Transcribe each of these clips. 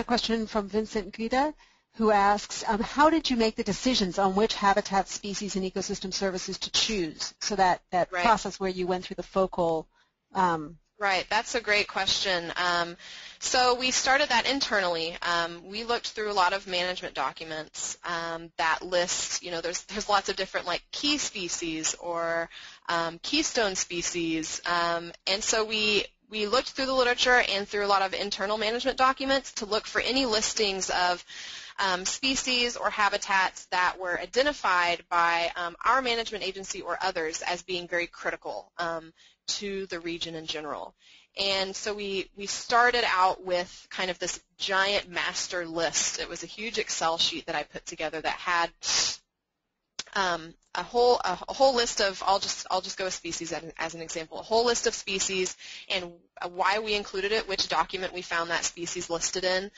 a question from Vincent Guida, who asks, how did you make the decisions on which habitat, species, and ecosystem services to choose? So that Right. process where you went through the focal. Right, that's a great question. So we started that internally. We looked through a lot of management documents that list, there's lots of different like key species or keystone species, and so we looked through the literature and through a lot of internal management documents to look for any listings of species or habitats that were identified by our management agency or others as being very critical to the region in general. And so we started out with kind of this giant master list. It was a huge Excel sheet that I put together that had a whole list of, I'll just go with species as an example, a whole list of species and why we included it, which document we found that species listed in.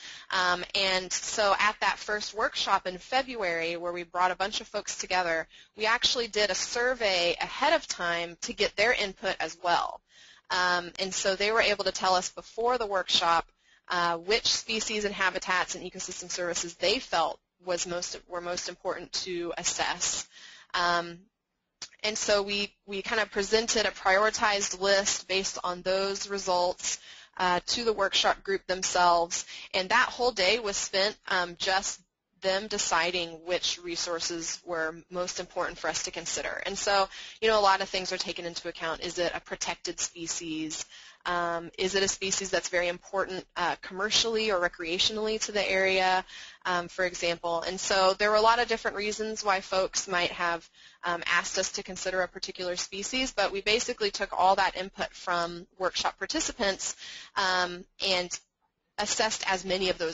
And so at that first workshop in February, where we brought a bunch of folks together, we actually did a survey ahead of time to get their input as well. And so they were able to tell us before the workshop which species and habitats and ecosystem services they felt were most important to assess. And so we kind of presented a prioritized list based on those results to the workshop group themselves, and that whole day was spent just them deciding which resources were most important for us to consider. And so, a lot of things are taken into account. Is it a protected species? Is it a species that's very important commercially or recreationally to the area, for example? And so there were a lot of different reasons why folks might have asked us to consider a particular species, but we basically took all that input from workshop participants and assessed as many of those